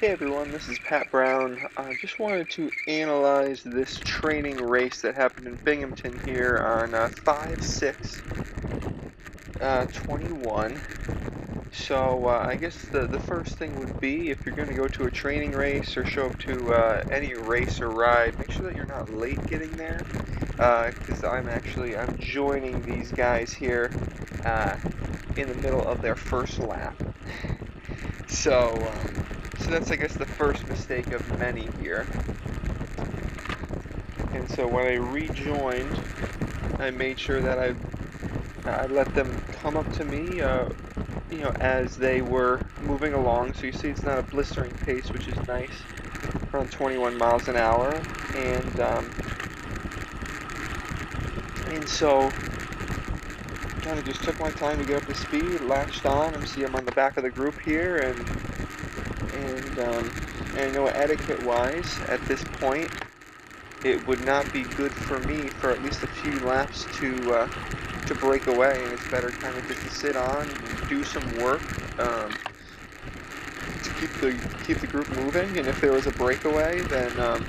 Hey everyone, this is Pat Brown. I just wanted to analyze this training race that happened in Binghamton here on 5/6/21. So I guess the first thing would be, if you're going to go to a training race or show up to any race or ride, make sure that you're not late getting there, because I'm joining these guys here in the middle of their first lap. So that's, I guess, the first mistake of many here. And so when I rejoined, I made sure that I let them come up to me, as they were moving along. So you see, it's not a blistering pace, which is nice, around 21 miles an hour. And so kind of just took my time to get up to speed, latched on. I'm on the back of the group here, and I know etiquette-wise, at this point, it would not be good for me for at least a few laps to break away, and it's better kind of just to sit on, do some work to keep the group moving. And if there was a breakaway, then I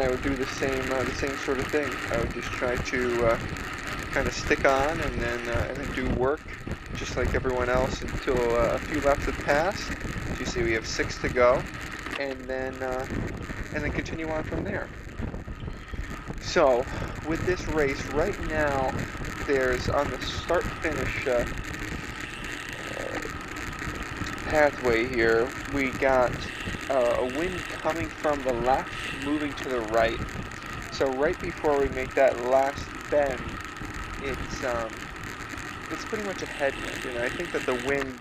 would do the same sort of thing. I would just try to kind of stick on and then do work just like everyone else until a few laps have passed. So you see we have 6 to go, and then continue on from there. So with this race right now, there's on the start-finish pathway here, we got a wind coming from the left, moving to the right. So right before we make that last bend, it's pretty much a headwind, and I think that the wind,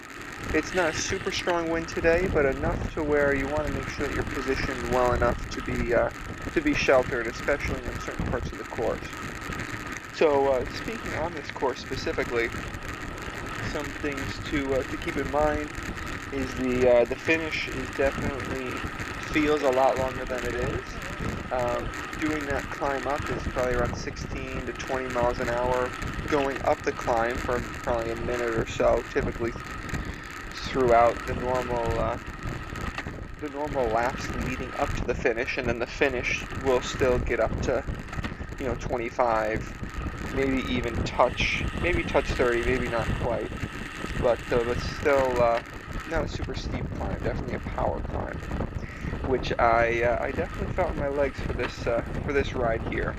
it's not a super strong wind today, but enough to where you want to make sure that you're positioned well enough to be sheltered, especially in certain parts of the course. So speaking on this course specifically, some things to keep in mind is the finish is definitely feels a lot longer than it is. Doing that climb up is probably around 16 to 20 miles an hour going up the climb for probably a minute or so, typically throughout the normal laps leading up to the finish, and then the finish will still get up to 25, maybe even touch 30, maybe not quite, but still not a super steep climb, definitely a power climb, which I definitely felt in my legs for this ride here.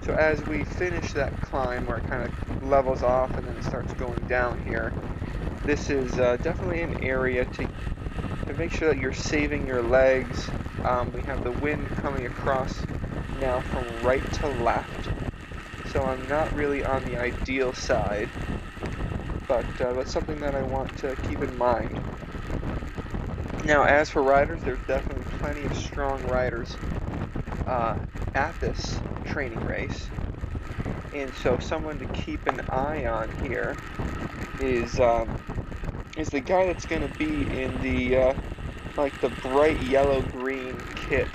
So as we finish that climb, where it kind of levels off and then it starts going down here, this is definitely an area to make sure that you're saving your legs. We have the wind coming across now from right to left, so I'm not really on the ideal side, but that's something that I want to keep in mind. Now, as for riders, there's definitely plenty of strong riders at this training race, and so someone to keep an eye on here is the guy that's going to be in the the bright yellow-green kit.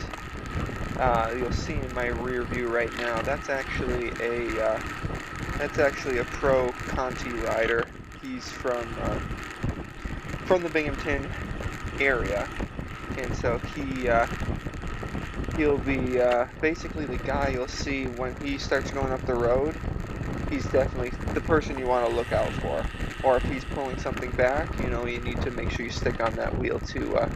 You'll see in my rear view right now. That's actually a pro Conti rider. He's from the Binghamton area, and so he'll be basically the guy you'll see when he starts going up the road. He's definitely the person you want to look out for. Or if he's pulling something back, you need to make sure you stick on that wheel to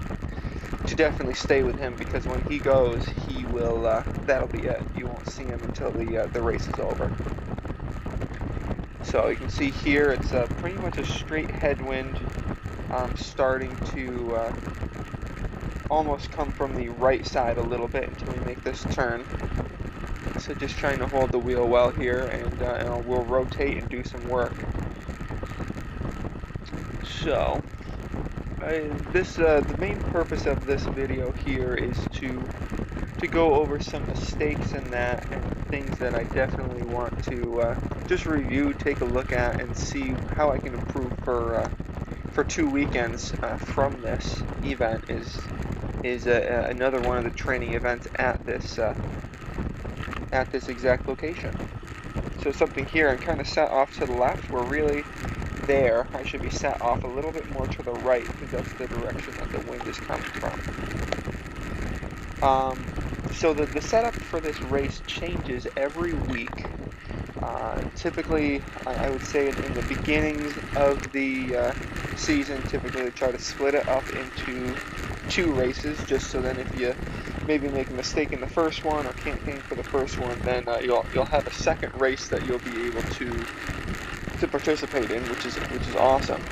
definitely stay with him, because when he goes, he will, that'll be it. You won't see him until the race is over. So you can see here, it's pretty much a straight headwind, starting to almost come from the right side a little bit until we make this turn. So just trying to hold the wheel well here, and we'll rotate and do some work. So the main purpose of this video here is to go over some mistakes in that, and things that I definitely want to just review, take a look at, and see how I can improve for 2 weekends from this event. Is another one of the training events at this exact location. So something here, I'm kind of set off to the left. We're really there. I should be set off a little bit more to the right because that's the direction that the wind is coming from. So the setup for this race changes every week. Typically, I would say in the beginnings of the season, typically they try to split it up into 2 races, just so then if you maybe make a mistake in the first one or can't aim for the first one, then you'll have a second race that you'll be able to participate in, which is awesome.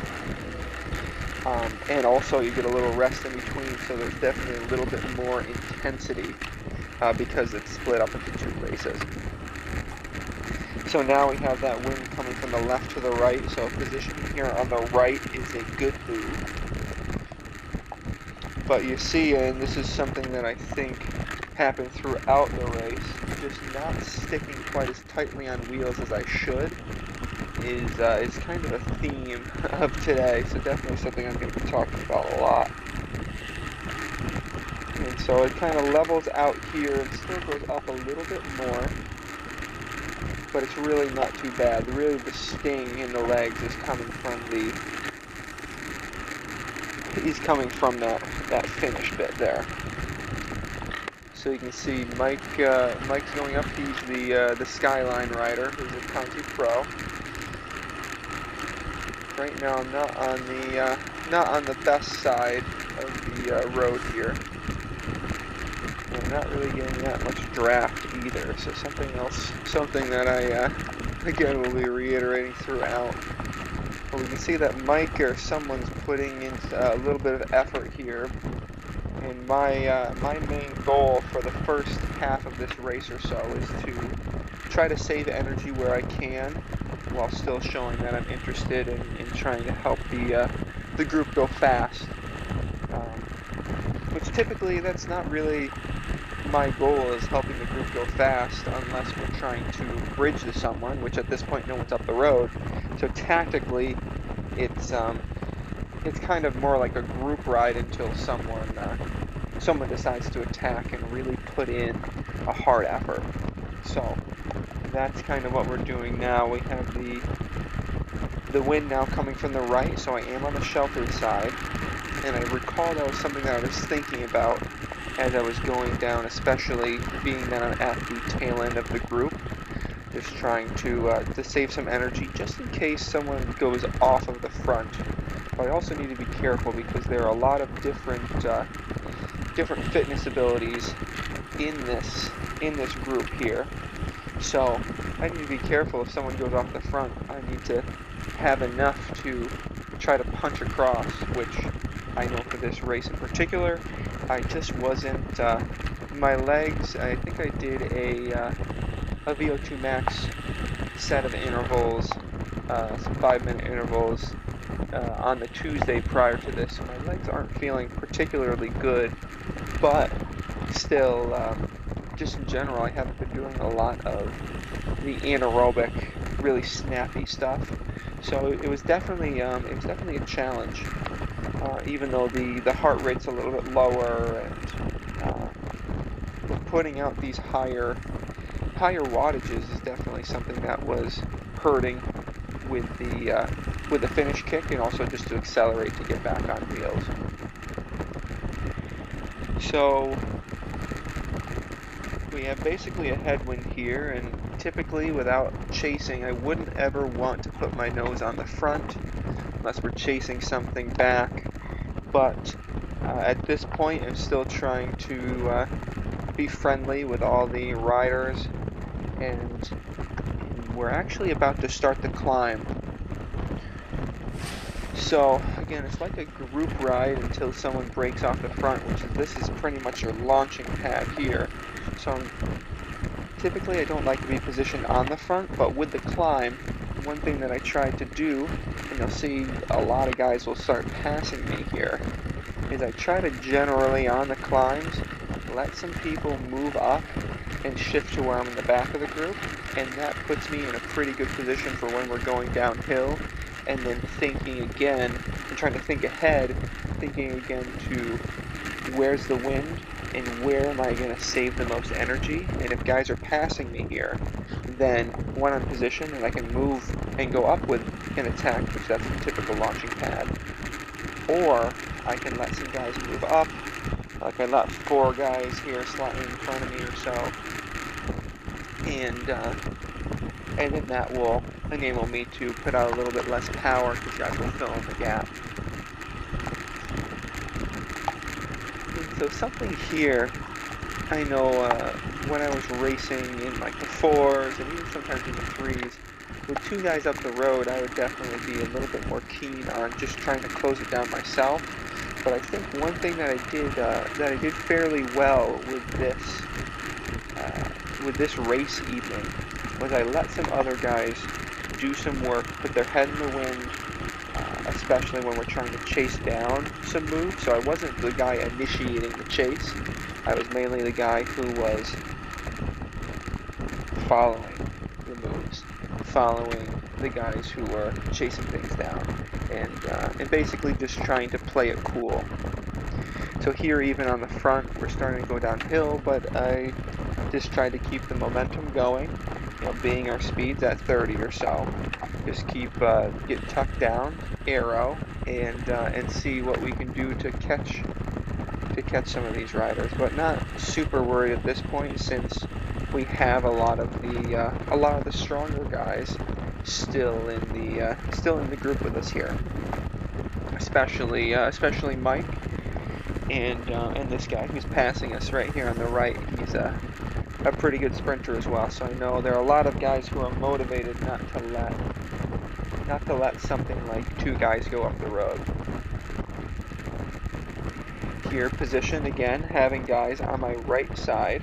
And also you get a little rest in between, so there's definitely a little bit more intensity because it's split up into 2 races. So now we have that wind coming from the left to the right, so positioning here on the right is a good move. But you see, and this is something that I think happened throughout the race, just not sticking quite as tightly on wheels as I should is kind of a theme of today, so definitely something I'm going to be talking about a lot. And so it kind of levels out here and still goes up a little bit more, but it's really not too bad. Really the sting in the legs is coming from that finish bit there. So you can see Mike's going up. He's the Skyline rider, who's a Conti Pro. Right now I'm not on the best side of the road here. I'm not really getting that much draft either, so something that I again will be reiterating throughout. But we can see that Mike or someone's putting in a little bit of effort here, and my main goal for the first half of this race or so is to try to save energy where I can, while still showing that I'm interested in trying to help the group go fast. Which typically that's not really my goal, is helping the group go fast, unless we're trying to bridge to someone, which at this point no one's up the road. So tactically, it's kind of more like a group ride until someone decides to attack and really put in a hard effort. So that's kind of what we're doing now. We have the wind now coming from the right, so I am on the sheltered side. And I recall that was something that I was thinking about as I was going down, especially being that I'm at the tail end of the group. Just trying to save some energy, just in case someone goes off of the front. But I also need to be careful because there are a lot of different fitness abilities in this group here. So I need to be careful if someone goes off the front. I need to have enough to try to punch across, which I know for this race in particular, I just wasn't. My legs, I think I did a VO2 max set of intervals, some 5-minute intervals on the Tuesday prior to this. So my legs aren't feeling particularly good, but still, just in general, I haven't been doing a lot of the anaerobic, really snappy stuff. So it was definitely a challenge. Even though the heart rate's a little bit lower, and putting out these higher wattages is definitely something that was hurting with the finish kick, and also just to accelerate to get back on wheels. So we have basically a headwind here, and typically without chasing, I wouldn't ever want to put my nose on the front unless we're chasing something back. But at this point, I'm still trying to be friendly with all the riders, and we're actually about to start the climb. So again, it's like a group ride until someone breaks off the front, this is pretty much your launching pad here. So typically I don't like to be positioned on the front, but with the climb, one thing that I tried to do, and you'll see a lot of guys will start passing me here, is I try to generally on the climbs let some people move up and shift to where I'm in the back of the group, and that puts me in a pretty good position for when we're going downhill, and then thinking again, and trying to think ahead, thinking again to where's the wind and where am I going to save the most energy. And if guys are passing me here, then when I'm positioned and I can move and go up with an attack, which that's a typical launching pad. Or I can let some guys move up, like I let 4 guys here slightly in front of me or so, and then that will enable me to put out a little bit less power because guys will fill in the gap. And so something here, I know when I was racing in like the 4s and even sometimes in the 3s, with 2 guys up the road, I would definitely be a little bit more keen on just trying to close it down myself. But I think one thing that I did fairly well with this race evening was I let some other guys do some work, put their head in the wind, especially when we're trying to chase down some moves. So I wasn't the guy initiating the chase. I was mainly the guy who was following the moves, following the guys who were chasing things down, and basically just trying to play it cool. So here, even on the front, we're starting to go downhill, but I just tried to keep the momentum going, being our speeds at 30 or so. Just get tucked down, arrow, and see what we can do to catch some of these riders. But not super worried at this point, since we have a lot of the stronger guys still in the group with us here, especially Mike and this guy who's passing us right here on the right. He's a pretty good sprinter as well. So I know there are a lot of guys who are motivated not to let something like 2 guys go up the road. Here, position again, having guys on my right side.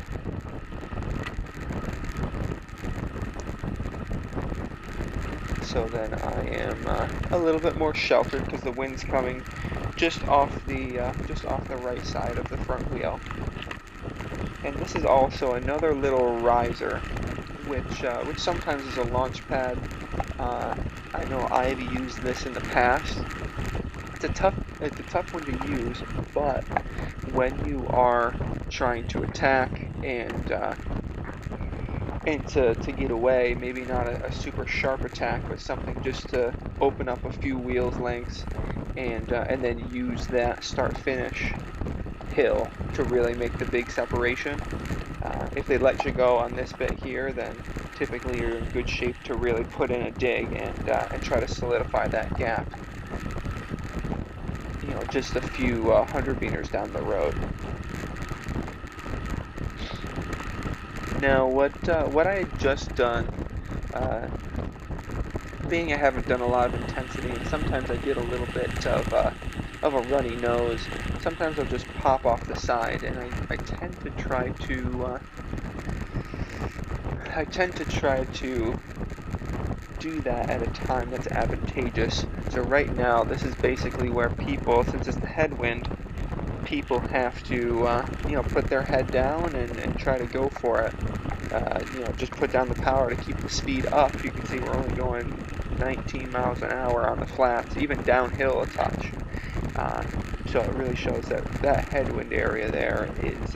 So then I am a little bit more sheltered because the wind's coming just off the right side of the front wheel. And this is also another little riser, which sometimes is a launch pad. I know I've used this in the past. It's a tough one to use, but when you are trying to attack and to get away, maybe not a super sharp attack, but something just to open up a few wheels lengths, and then use that start-finish hill to really make the big separation. If they let you go on this bit here, then typically you're in good shape to really put in a dig and try to solidify that gap. Just a few 100 meters down the road. Now, what I had just done, being I haven't done a lot of intensity, and sometimes I get a little bit of a runny nose. Sometimes I'll just pop off the side, and I tend to try to do that at a time that's advantageous. So right now, this is basically where people, since it's the headwind, people have to put their head down and try to go for it. Just put down the power to keep the speed up. You can see we're only going 19 miles an hour on the flats, even downhill a touch. So it really shows that headwind area there is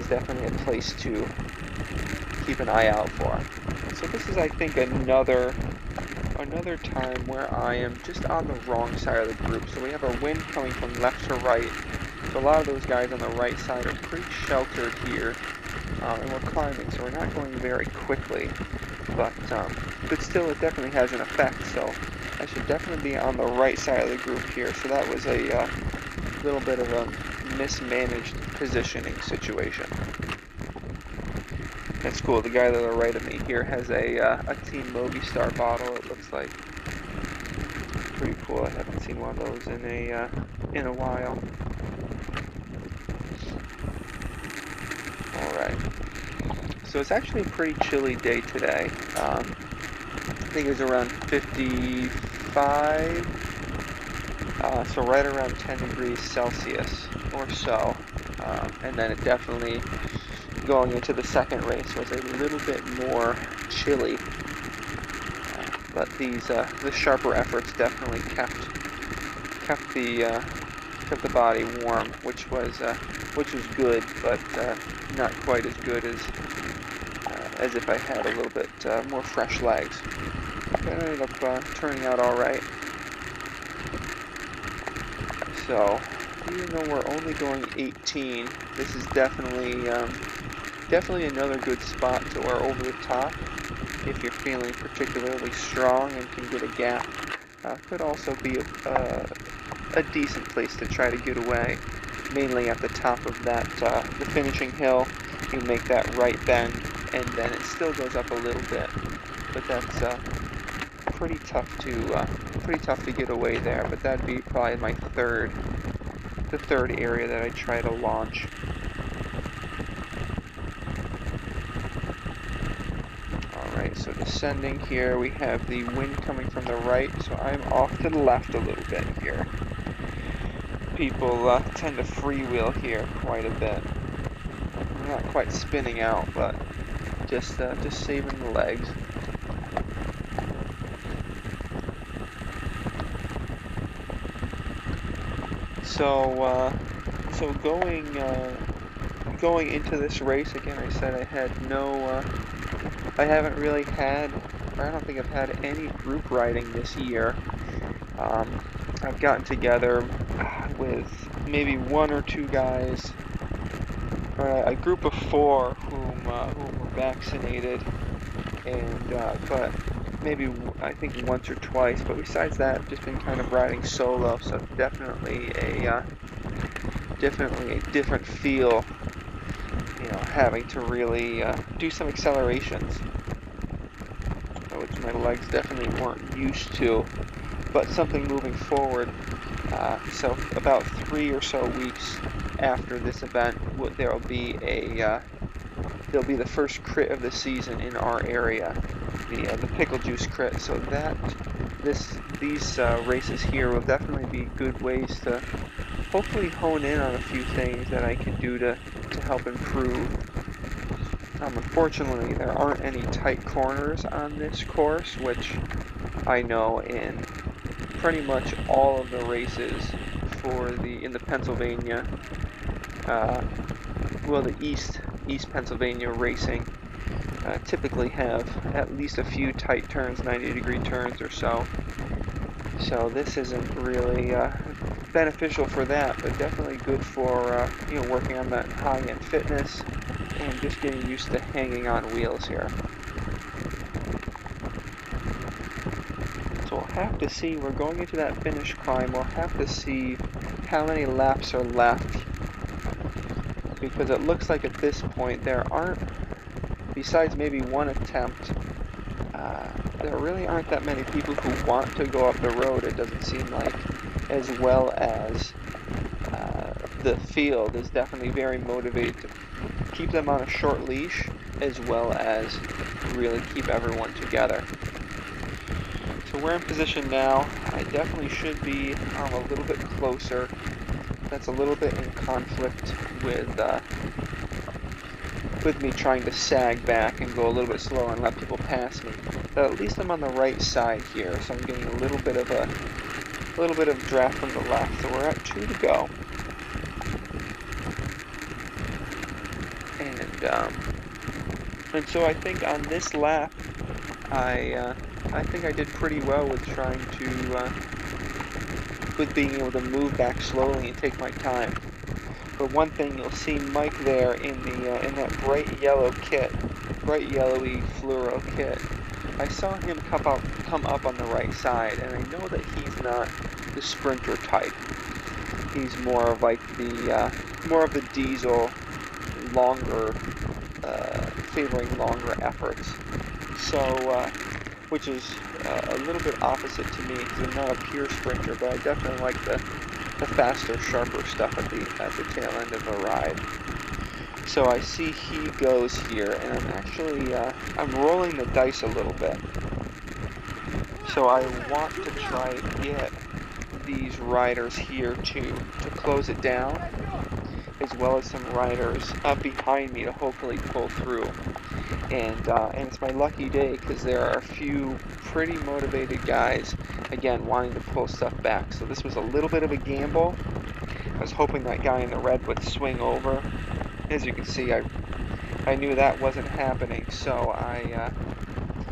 definitely a place to keep an eye out for. So this is, I think, another time where I am just on the wrong side of the group. So we have a wind coming from left to right. So a lot of those guys on the right side are pretty sheltered here, and we're climbing, so we're not going very quickly. But still, it definitely has an effect. So I should definitely be on the right side of the group here. So that was a little bit of a mismanaged positioning situation. That's cool. The guy to the right of me here has a Team Movistar bottle, it looks like. Pretty cool. I haven't seen one of those in a while. Alright. So it's actually a pretty chilly day today. I think it was around 55, so right around 10 degrees Celsius or so. And then it definitely, going into the second race, was a little bit more chilly. But the sharper efforts definitely kept the body warm, which was good, but not quite as good as if I had a little bit more fresh legs. ended up turning out all right. So even though we're only going 18, this is definitely another good spot to wear over the top if you're feeling particularly strong and can get a gap. Could also be a decent place to try to get away, mainly at the top of that the finishing hill. You make that right bend, and then it still goes up a little bit, but that's pretty tough to get away there. But that'd be probably the third area that I try to launch. Alright, so descending here, we have the wind coming from the right, so I'm off to the left a little bit here. People tend to freewheel here quite a bit. I'm not quite spinning out, but just saving the legs. So going into this race, again, I said I had I haven't really had, or I don't think I've had any group riding this year. I've gotten together with maybe one or two guys, a group of 4 whom were vaccinated, and but maybe I think once or twice. But besides that, I've just been kind of riding solo. So definitely a different feel. You know, having to really do some accelerations, which my legs definitely weren't used to. But something moving forward. So about 3 or so weeks after this event, there'll be the first crit of the season in our area, the pickle juice crit. So these races here will definitely be good ways to hopefully hone in on a few things that I can do to help improve. Unfortunately, there aren't any tight corners on this course, which I know in pretty much all of the races in the Pennsylvania, the East Pennsylvania racing typically have at least a few tight turns, 90-degree turns or so. So this isn't really beneficial for that, but definitely good for working on that high-end fitness and just getting used to hanging on wheels here. So we'll have to see, we're going into that finish climb, we'll have to see how many laps are left, because it looks like at this point there aren't, besides maybe one attempt, there really aren't that many people who want to go up the road, it doesn't seem like, as well as the field is definitely very motivated to keep them on a short leash, as well as really keep everyone together. So we're in position now. I definitely should be a little bit closer. That's a little bit in conflict with me trying to sag back and go a little bit slower and let people pass me. But at least I'm on the right side here, so I'm getting a little bit of draft from the left. So we're at 2 to go. And so I think on this lap, I think I did pretty well with trying to, with being able to move back slowly and take my time. But one thing, you'll see Mike there in that bright yellowy fluoro kit. I saw him come up on the right side, and I know that he's not the sprinter type. He's more of like the diesel, longer, favoring longer efforts. So, which is a little bit opposite to me, because I'm not a pure sprinter, but I definitely like the faster, sharper stuff at the tail end of a ride. So I see he goes here, and I'm actually I'm rolling the dice a little bit. So I want to try and get these riders here to close it down, as well as some riders up behind me to hopefully pull through. And it's my lucky day, because there are a few pretty motivated guys, again, wanting to pull stuff back. So this was a little bit of a gamble. I was hoping that guy in the red would swing over. As you can see, I knew that wasn't happening, so I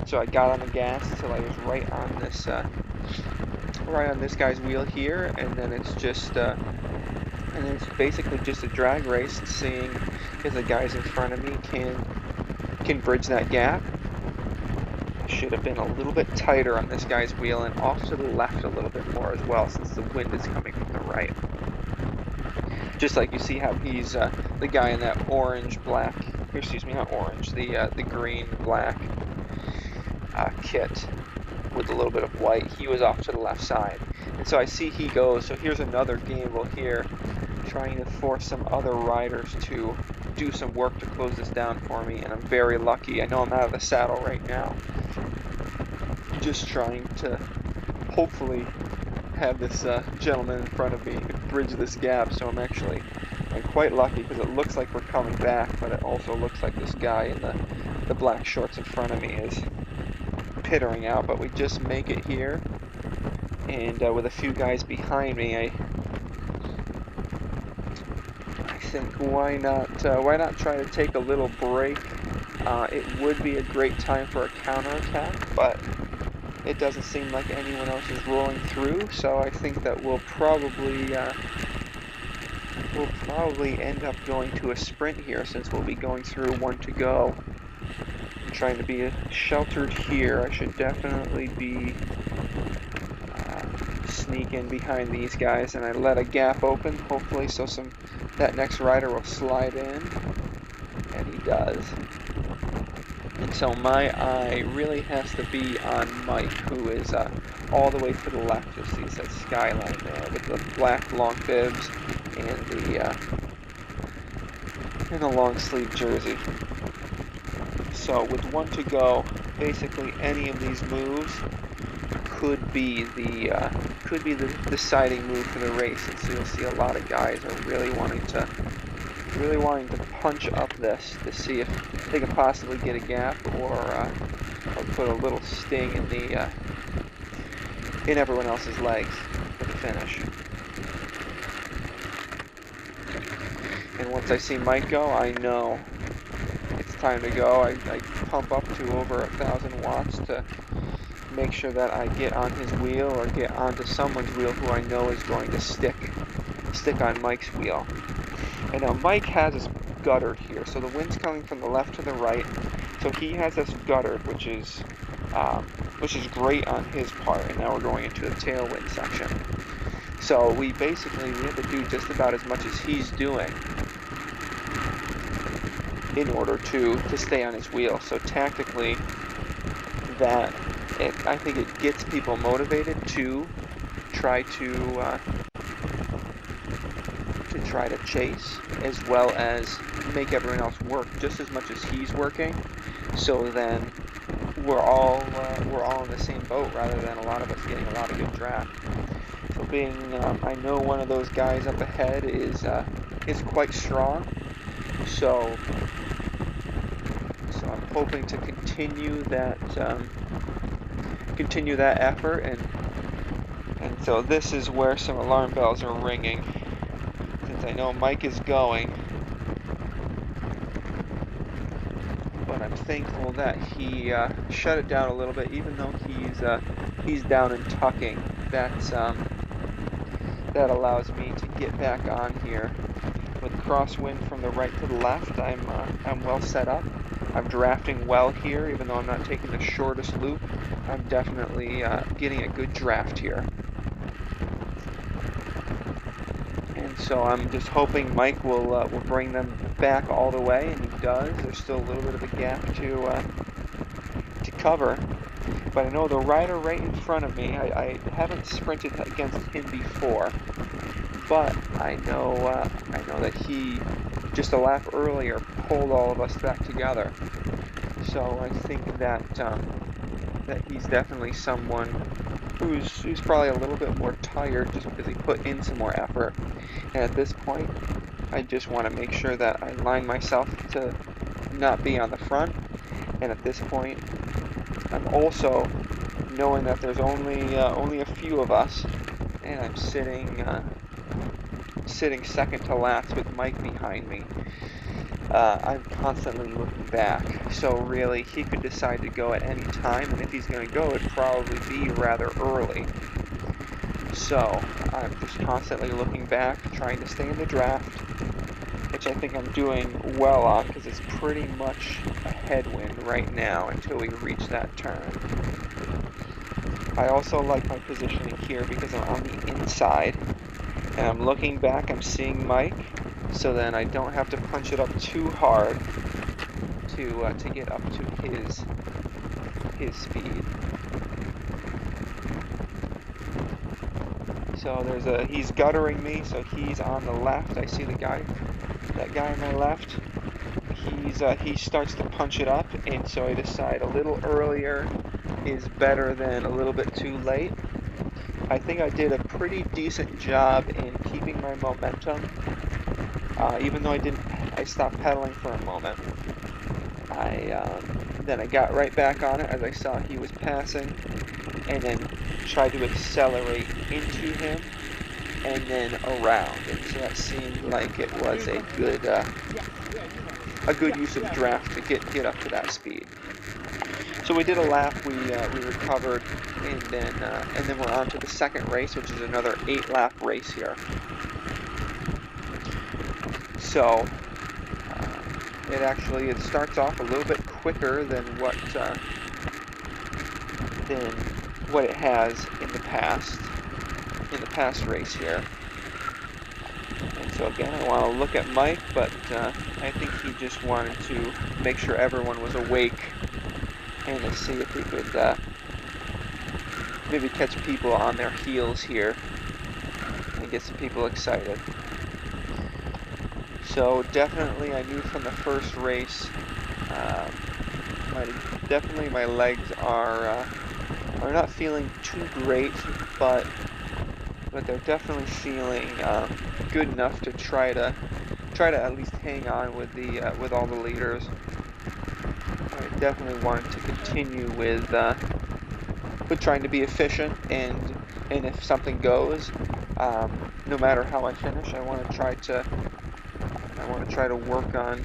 So I got on the gas until I was right on this guy's wheel here, and then it's basically just a drag race, seeing if the guys in front of me can bridge that gap. Should have been a little bit tighter on this guy's wheel and off to the left a little bit more as well, since the wind is coming from the right. Just like you see how he's the guy in that orange-black, excuse me, not orange, the green-black kit with a little bit of white. He was off to the left side, and so I see he goes. So here's another gamble here, trying to force some other riders to do some work to close this down for me, and I'm very lucky. I know I'm out of the saddle right now, just trying to hopefully have this gentleman in front of me bridge this gap. So I'm quite lucky, because it looks like we're coming back, but it also looks like this guy in the black shorts in front of me is pittering out. But we just make it here, and with a few guys behind me, I think why not try to take a little break. It would be a great time for a counterattack, but it doesn't seem like anyone else is rolling through, so I think that we'll probably end up going to a sprint here, since we'll be going through one to go. I'm trying to be sheltered here. I should definitely be sneaking behind these guys, and I let a gap open, hopefully, so that next rider will slide in, and he does. And so my eye really has to be on Mike, who is all the way to the left. You'll see that skyline there with the black long bibs and the long sleeve jersey. So with one to go, basically any of these moves could be the deciding move for the race. And so you'll see a lot of guys are really wanting to punch up this to see if they can possibly get a gap or put a little sting in everyone else's legs for the finish. And once I see Mike go, I know it's time to go. I pump up to over 1,000 watts to make sure that I get on his wheel or get onto someone's wheel who I know is going to stick on Mike's wheel. And now Mike has us guttered here, so the wind's coming from the left to the right, so he has us guttered, which is great on his part. And now we're going into the tailwind section, so we have to do just about as much as he's doing in order to stay on his wheel. So tactically, I think it gets people motivated to try to chase, as well as make everyone else work just as much as he's working. So then we're all in the same boat, rather than a lot of us getting a lot of good draft. So I know one of those guys up ahead is quite strong. So I'm hoping to continue that effort, and so this is where some alarm bells are ringing. Since I know Mike is going, but I'm thankful that he shut it down a little bit, even though he's down and tucking. That allows me to get back on here. With crosswind from the right to the left, I'm well set up. I'm drafting well here, even though I'm not taking the shortest loop. I'm definitely getting a good draft here. And so I'm just hoping Mike will bring them back all the way, and he does. There's still a little bit of a gap to cover. But I know the rider right in front of me, I haven't sprinted against him before, but I know that he, just a lap earlier, pulled all of us back together. So I think that he's definitely someone who's probably a little bit more tired, just because he put in some more effort. And at this point, I just want to make sure that I line myself to not be on the front. And at this point, I'm also knowing that there's only a few of us, and I'm sitting second to last with Mike behind me. I'm constantly looking back. So really, he could decide to go at any time, and if he's going to go, it'd probably be rather early. So I'm just constantly looking back, trying to stay in the draft, which I think I'm doing well on because it's pretty much a headwind right now until we reach that turn. I also like my positioning here because I'm on the inside, and I'm looking back, I'm seeing Mike, so then I don't have to punch it up too hard to get up to his speed. So he's guttering me, so he's on the left. I see that guy on my left. He starts to punch it up, and so I decide a little earlier is better than a little bit too late. I think I did a pretty decent job in keeping my momentum, even though I stopped pedaling for a moment. Then I got right back on it as I saw he was passing, and then tried to accelerate into him and then around. And so that seemed like it was a good use of draft to get up to that speed. So we did a lap, we recovered, and then we're on to the second race, which is another 8-lap race here. So it starts off a little bit quicker than what it has in the past race here. And so again, I want to look at Mike, but I think he just wanted to make sure everyone was awake and to see if he could maybe catch people on their heels here and get some people excited. So definitely, I knew from the first race, my legs are not feeling too great, but they're definitely feeling good enough to try to at least hang on with all the leaders. I definitely wanted to continue with trying to be efficient, and if something goes, no matter how I finish, I want to try to work on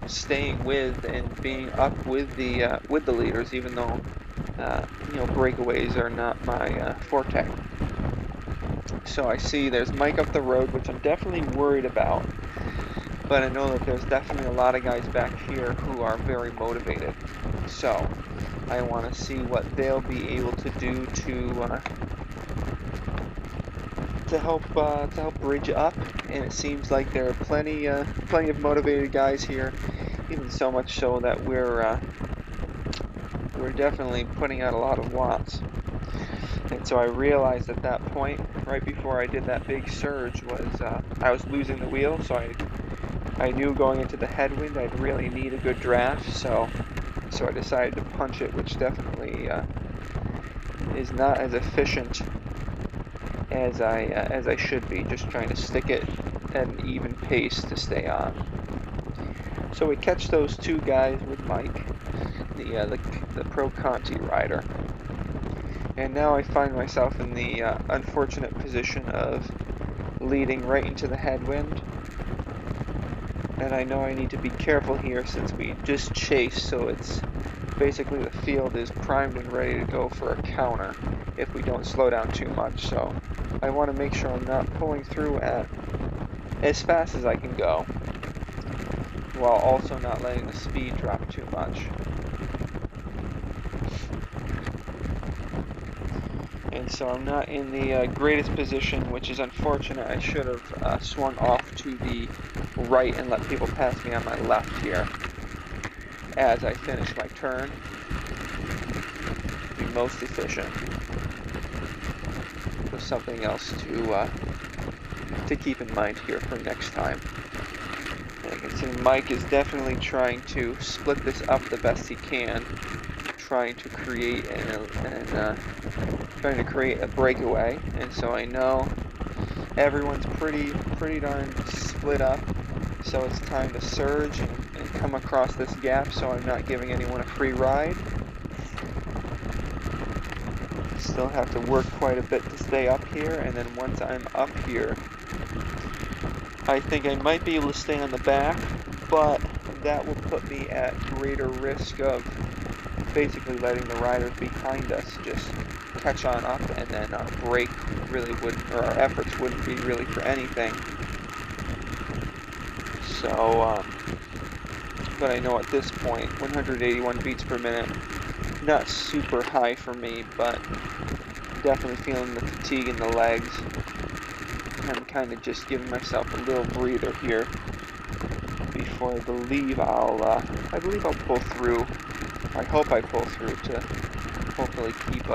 staying with and being up with the leaders, even though breakaways are not my forte. So I see there's Mike up the road, which I'm definitely worried about, but I know that there's definitely a lot of guys back here who are very motivated. So I want to see what they'll be able to do to help bridge up, and it seems like there are plenty of motivated guys here, even so much so that we're definitely putting out a lot of watts. And so I realized at that point, right before I did that big surge, was I was losing the wheel, so I knew going into the headwind I'd really need a good draft, so I decided to punch it, which definitely is not as efficient as I should be, just trying to stick it at an even pace to stay on. So we catch those two guys with Mike, the Pro Conti rider. And now I find myself in the unfortunate position of leading right into the headwind. And I know I need to be careful here since we just chased, so it's basically the field is primed and ready to go for a counter if we don't slow down too much. So I want to make sure I'm not pulling through at as fast as I can go, while also not letting the speed drop too much. And so I'm not in the greatest position, which is unfortunate. I should have swung off to the right and let people pass me on my left here as I finish my turn. Be most efficient. With something else to keep in mind here for next time. And I can see Mike is definitely trying to split this up the best he can, trying to create a breakaway. And so I know everyone's pretty darn split up, so it's time to surge and come across this gap so I'm not giving anyone a free ride. Still have to work quite a bit to stay up here, and then once I'm up here, I think I might be able to stay on the back but that will put me at greater risk of basically letting the riders behind us just catch on up, and then our brake really wouldn't, or our efforts wouldn't be really for anything. So, but I know at this point, 181 beats per minute, not super high for me, but definitely feeling the fatigue in the legs. I'm kind of just giving myself a little breather here before I believe I'll pull through. I hope I pull through to hopefully keep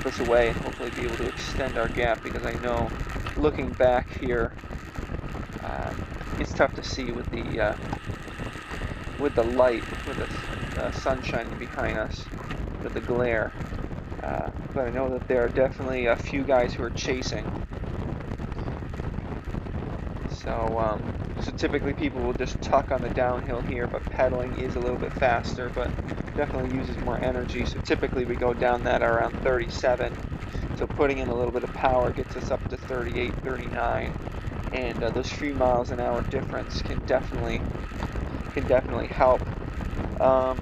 us away and hopefully be able to extend our gap, because I know looking back here, it's tough to see with the light, with the sun shining behind us, with the glare. But I know that there are definitely a few guys who are chasing. So, so typically people will just tuck on the downhill here, but pedaling is a little bit faster, but definitely uses more energy. So typically we go down that around 37. So putting in a little bit of power gets us up to 38, 39, and those few miles an hour difference can definitely help. I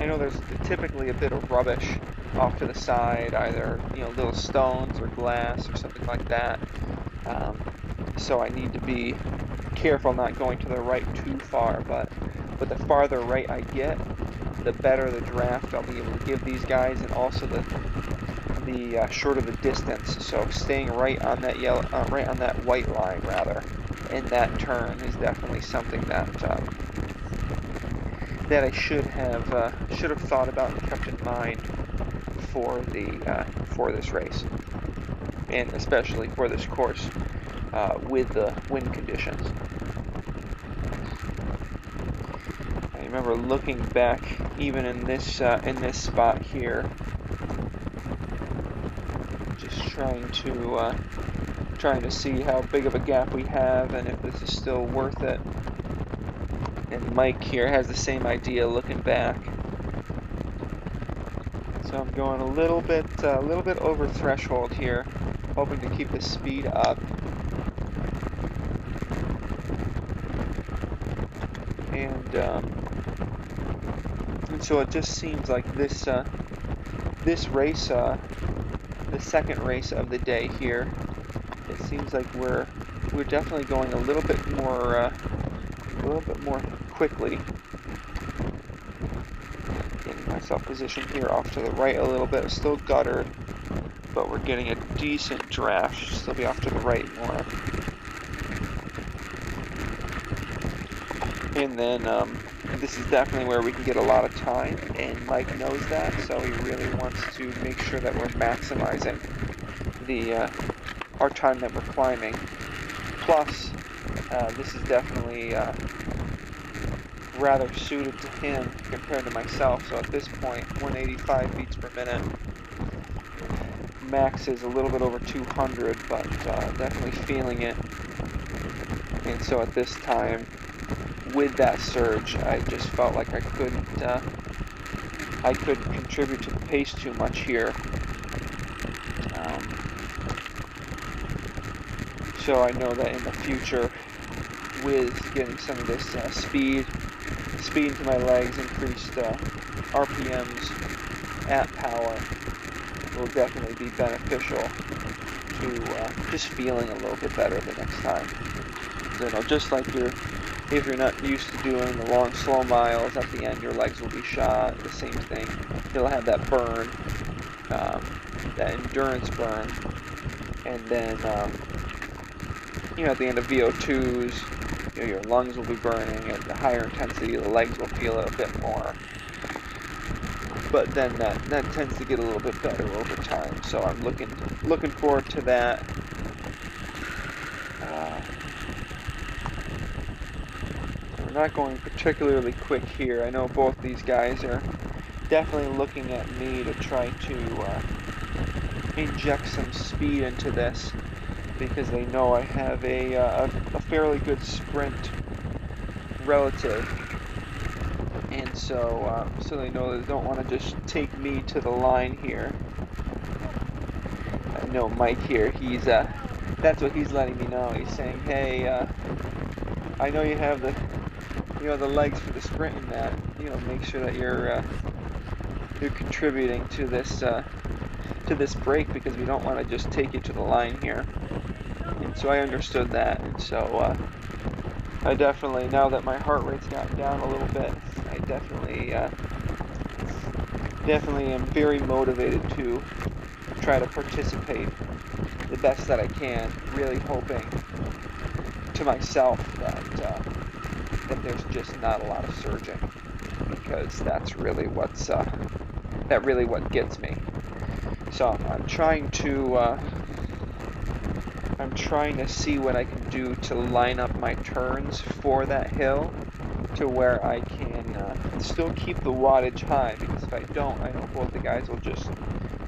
know there's typically a bit of rubbish off to the side, either little stones or glass or something like that. So I need to be careful not going to the right too far, but the farther right I get, the better the draft I'll be able to give these guys, and also the shorter the distance. So staying right on that right on that white line rather, in that turn is definitely something that that I should have thought about and kept in mind for this race, and especially for this course with the wind conditions. I remember looking back, even in this spot here, just trying to see how big of a gap we have and if this is still worth it. And Mike here has the same idea looking back. So I'm going a little bit over threshold here, hoping to keep the speed up. And so it just seems like this race, the second race of the day here, it seems like we're definitely going a little bit more quickly. Getting myself positioned here off to the right a little bit. It's still guttered, but we're getting a decent draft. Still be off to the right more. And then this is definitely where we can get a lot of time, and Mike knows that, so he really wants to make sure that we're maximizing our time that we're climbing. Plus, this is definitely rather suited to him compared to myself. So at this point, 185 beats per minute. Max is a little bit over 200, but definitely feeling it. And so at this time, with that surge, I just felt like I couldn't contribute to the pace too much here. So I know that in the future, with getting some of this speed into my legs, increased RPMs at power, will definitely be beneficial to just feeling a little bit better the next time. Just like if you're not used to doing the long, slow miles, at the end your legs will be shot. The same thing. You'll have that burn, that endurance burn, and then at the end of VO2s, your lungs will be burning, and the higher intensity, the legs will feel it a bit more. But then that tends to get a little bit better over time. So I'm looking forward to that. We're not going particularly quick here. I know both these guys are definitely looking at me to try to inject some speed into this, because they know I have a fairly good sprint relative, and so they know they don't want to just take me to the line here. I know Mike here, he's that's what he's letting me know. He's saying, hey, I know you have the the legs for the sprint in that. Make sure that you're contributing to this break, because we don't want to just take you to the line here. And so I understood that, and so I definitely, now that my heart rate's gotten down a little bit, I definitely am very motivated to try to participate the best that I can, really hoping to myself that there's just not a lot of surging, because that's really what gets me. So I'm trying to see what I can do to line up my turns for that hill to where I can still keep the wattage high, because if I don't, I know both the guys will just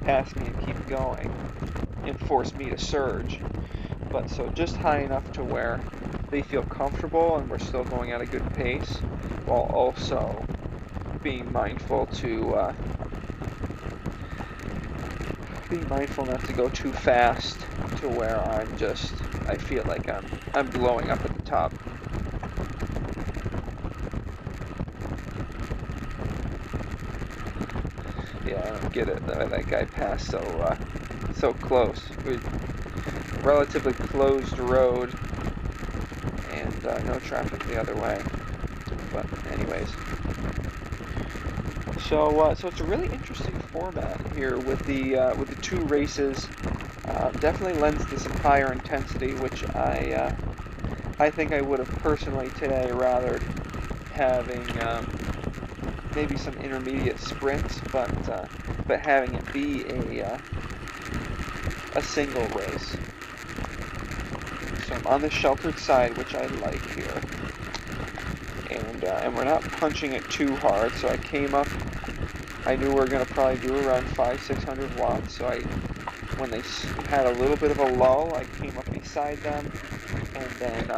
pass me and keep going and force me to surge. But so just high enough to where they feel comfortable and we're still going at a good pace, while also being mindful not to go too fast to where I feel like I'm blowing up at the top. Yeah, I don't get it. That guy passed so close. Relatively closed road, and no traffic the other way. But anyways, so it's a really interesting format here with the two races. Definitely lends to some higher intensity, which I think I would have personally today rather having maybe some intermediate sprints, but having it be a single race. So I'm on the sheltered side, which I like here, and we're not punching it too hard. So I came up. I knew we were going to probably do around 500-600 watts. So when they had a little bit of a lull, I came up beside them, and then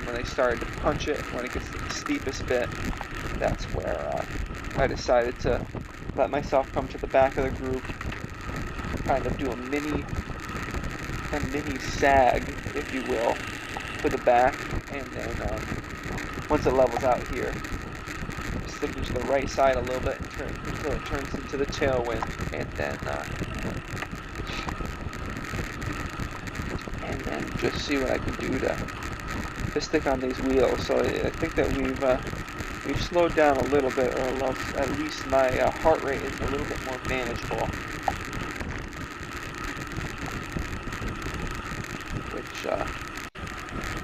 when they started to punch it, when it gets to the steepest bit, that's where I decided to let myself come to the back of the group, kind of do a mini sag, if you will, to the back, and then once it levels out here, sticking to the right side a little bit until it turns into the tailwind, and then just see what I can do to stick on these wheels. So I think that we've slowed down a little bit, or at least my heart rate is a little bit more manageable, which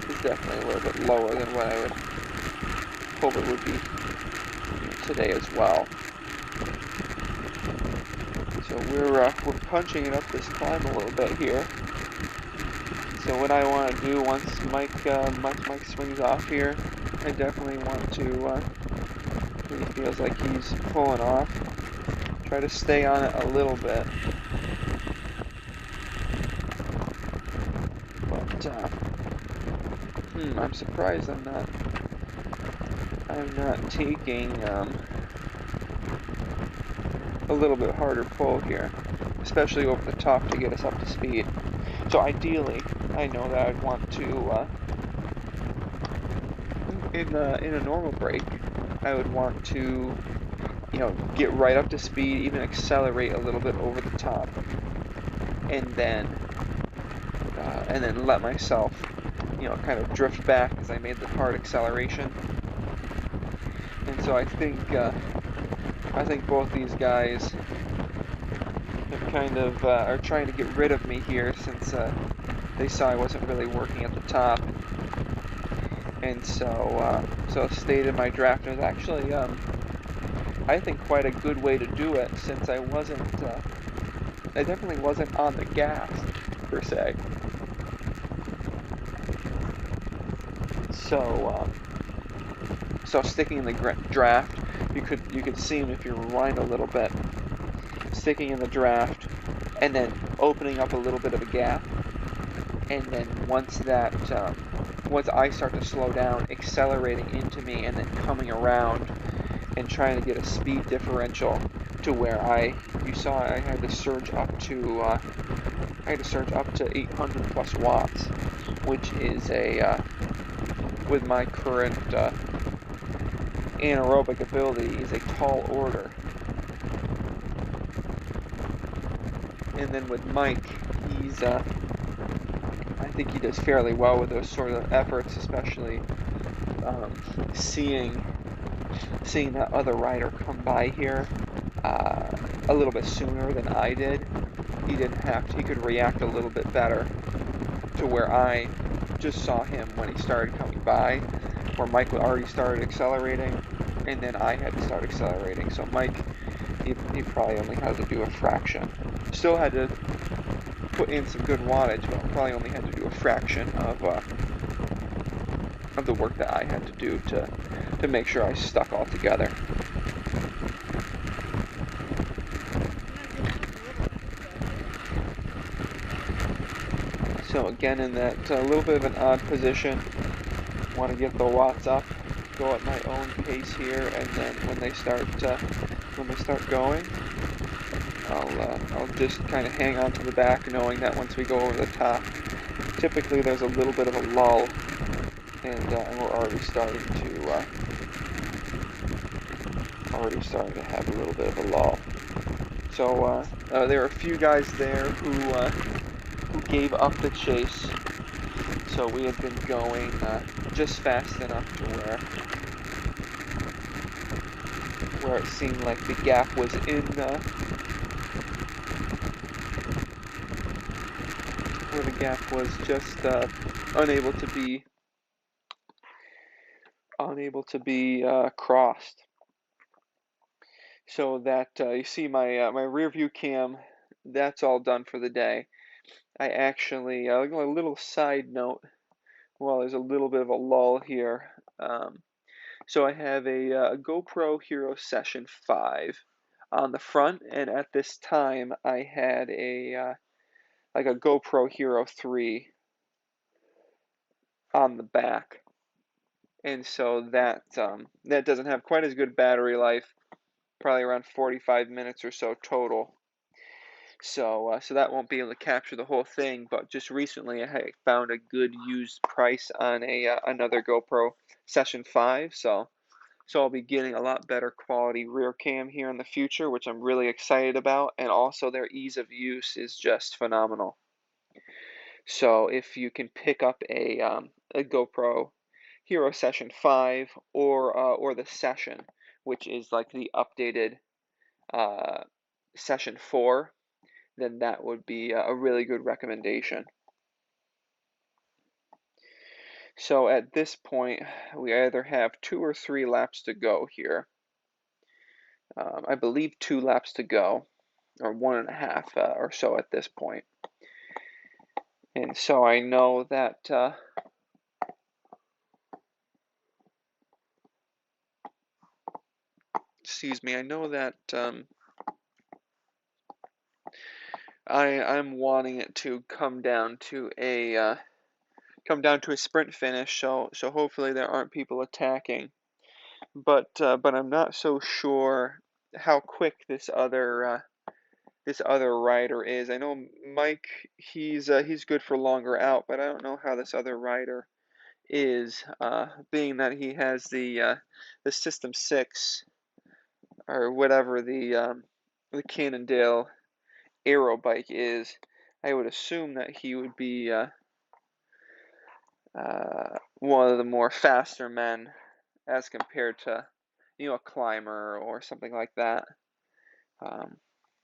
is definitely a little bit lower than what I would hope it would be today as well. So we're punching it up this climb a little bit here. So what I want to do once Mike swings off here, I definitely want to, when he feels like he's pulling off, try to stay on it a little bit. But I'm surprised I'm not taking a little bit harder pull here, especially over the top to get us up to speed. So ideally, I know that I'd want to, in a normal break, I would want to, get right up to speed, even accelerate a little bit over the top, and then let myself, kind of drift back as I made the hard acceleration. And so I think both these guys have kind of are trying to get rid of me here, since they saw I wasn't really working at the top. And so stayed in my draft. It was actually, I think, quite a good way to do it, since I definitely wasn't on the gas, per se. So sticking in the draft, you could see him if you rewind a little bit, sticking in the draft, and then opening up a little bit of a gap, and then once I start to slow down, accelerating into me, and then coming around and trying to get a speed differential to where you saw I had to surge up to 800 plus watts, which is with my current anaerobic ability is a tall order. And then with Mike, he's I think he does fairly well with those sort of efforts, especially seeing that other rider come by here a little bit sooner than I did. He could react a little bit better to where I just saw him when he started coming by, where Mike already started accelerating, and then I had to start accelerating. So Mike, he probably only had to do a fraction. Still had to put in some good wattage, but probably only had to do a fraction of the work that I had to do to make sure I stuck all together. So again, in that little bit of an odd position, want to get the watts up, go at my own pace here, and then when they start going, I'll just kind of hang on to the back, knowing that once we go over the top, typically there's a little bit of a lull, and we're already starting to have a little bit of a lull. So there are a few guys there who gave up the chase. So we had been going just fast enough to where it seemed like the gap was in where the gap was just unable to be crossed. So that you see my my rear view cam, that's all done for the day. I actually a little side note. Well, there's a little bit of a lull here. So I have a GoPro Hero Session 5 on the front, and at this time I had a like a GoPro Hero 3 on the back, and so that that doesn't have quite as good battery life, probably around 45 minutes or so total. So that won't be able to capture the whole thing, but just recently I found a good used price on another GoPro Session 5, so I'll be getting a lot better quality rear cam here in the future, which I'm really excited about, and also their ease of use is just phenomenal. So if you can pick up a GoPro Hero Session 5 or the Session, which is like the updated Session 4, then that would be a really good recommendation. So at this point, we either have 2 or 3 laps to go here. I believe 2 laps to go, or 1.5 or so at this point. And so I know that I know that I'm wanting it to come down to a sprint finish. So hopefully there aren't people attacking. But I'm not so sure how quick this other rider is. I know Mike, he's good for longer out, but I don't know how this other rider is, being that he has the System 6 or whatever the Cannondale Aero bike is. I would assume that he would be one of the more faster men as compared to a climber or something like that,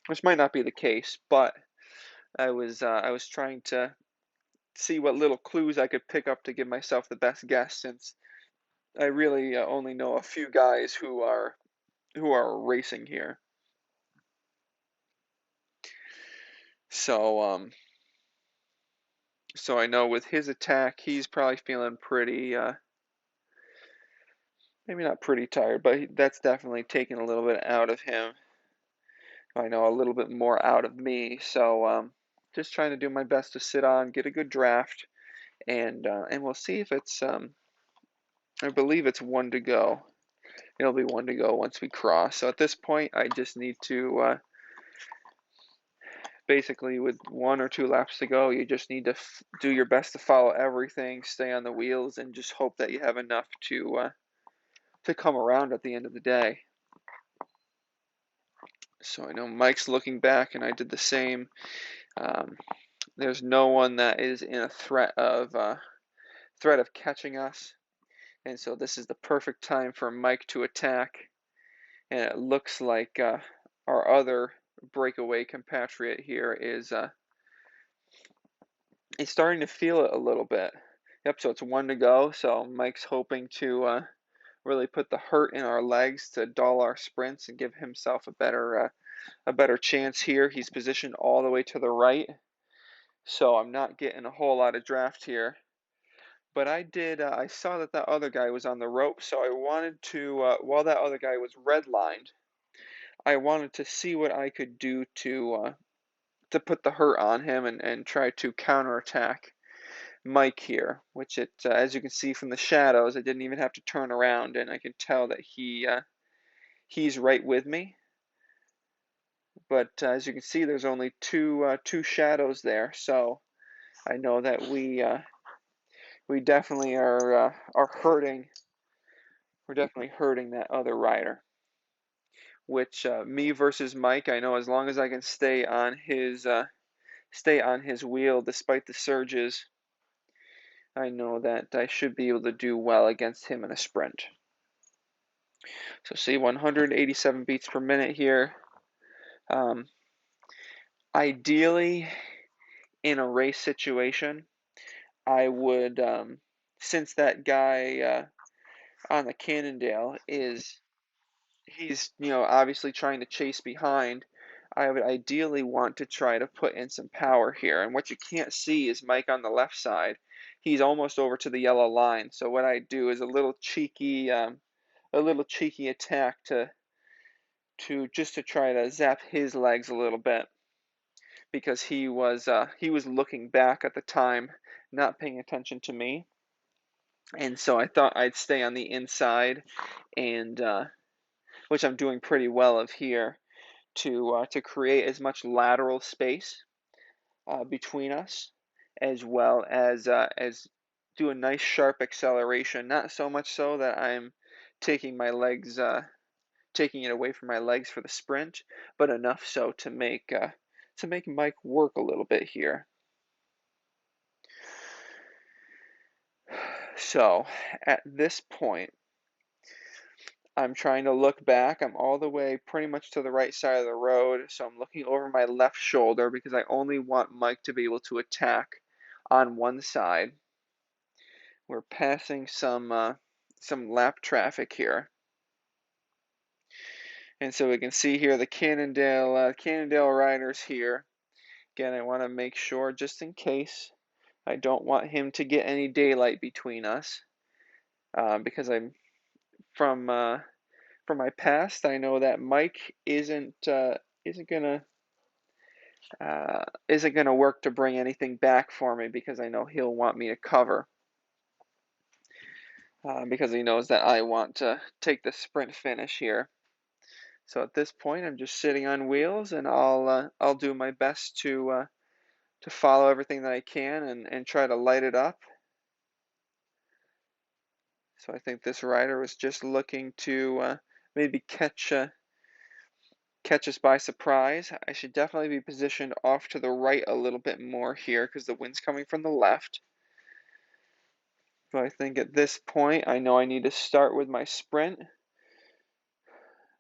which might not be the case. But I was trying to see what little clues I could pick up to give myself the best guess, since I really only know a few guys who are racing here. So so I know with his attack, he's probably feeling pretty maybe not pretty tired, but that's definitely taken a little bit out of him. I know a little bit more out of me. So just trying to do my best to sit on, get a good draft, and we'll see if it's I believe it's 1 to go. It'll be 1 to go once we cross. So at this point, I just need to basically with 1 or 2 laps to go, you just need to do your best to follow everything, stay on the wheels, and just hope that you have enough to come around at the end of the day. So I know Mike's looking back, and I did the same. There's no one that is in a threat of catching us, and so this is the perfect time for Mike to attack. And it looks like our other breakaway compatriot here is he's starting to feel it a little bit. Yep, so it's 1 to go. So Mike's hoping to really put the hurt in our legs to dull our sprints and give himself a better chance here. He's positioned all the way to the right, so I'm not getting a whole lot of draft here. But I saw that other guy was on the rope, so I wanted to, while that other guy was redlined, I wanted to see what I could do to put the hurt on him and try to counterattack Mike here, which as you can see from the shadows, I didn't even have to turn around, and I can tell that he's right with me. But as you can see, there's only two shadows there, so I know that we definitely are hurting. We're definitely hurting that other rider. Which me versus Mike, I know as long as I can stay on his wheel despite the surges, I know that I should be able to do well against him in a sprint. So see, 187 beats per minute here. Ideally, in a race situation, I would, since that guy on the Cannondale he's obviously trying to chase behind, I would ideally want to try to put in some power here. And what you can't see is Mike on the left side. He's almost over to the yellow line. So what I do is a little cheeky attack to just to try to zap his legs a little bit, because he was looking back at the time, not paying attention to me. And so I thought I'd stay on the inside, and which I'm doing pretty well of here, to create as much lateral space between us, as well as do a nice sharp acceleration. Not so much so that I'm taking my legs, taking it away from my legs for the sprint, but enough so to make Mike work a little bit here. So at this point, I'm trying to look back. I'm all the way pretty much to the right side of the road, so I'm looking over my left shoulder because I only want Mike to be able to attack on one side. We're passing some lap traffic here. And so we can see here the Cannondale riders here. Again, I want to make sure, just in case, I don't want him to get any daylight between us, because I'm from my past, I know that Mike isn't gonna work to bring anything back for me, because I know he'll want me to cover, because he knows that I want to take the sprint finish here. So at this point, I'm just sitting on wheels, and I'll do my best to follow everything that I can and try to light it up. So I think this rider was just looking to maybe catch us by surprise. I should definitely be positioned off to the right a little bit more here because the wind's coming from the left. So I think at this point, I know I need to start with my sprint.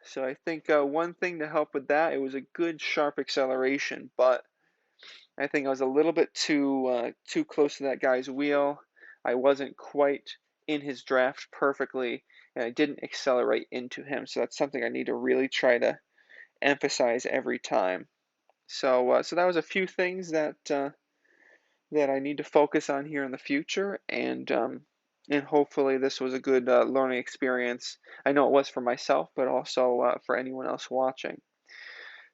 So I think one thing to help with that, it was a good sharp acceleration, but I think I was a little bit too close to that guy's wheel. I wasn't quite in his draft perfectly, and I didn't accelerate into him. So that's something I need to really try to emphasize every time. So that was a few things that I need to focus on here in the future, and hopefully this was a good learning experience. I know it was for myself, but also for anyone else watching.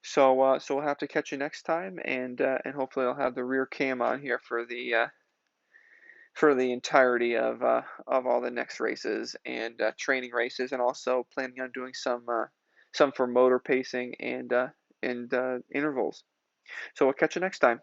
So we'll have to catch you next time, and hopefully I'll have the rear cam on here for the entirety of all the next races and training races, and also planning on doing some for motor pacing and intervals. So we'll catch you next time.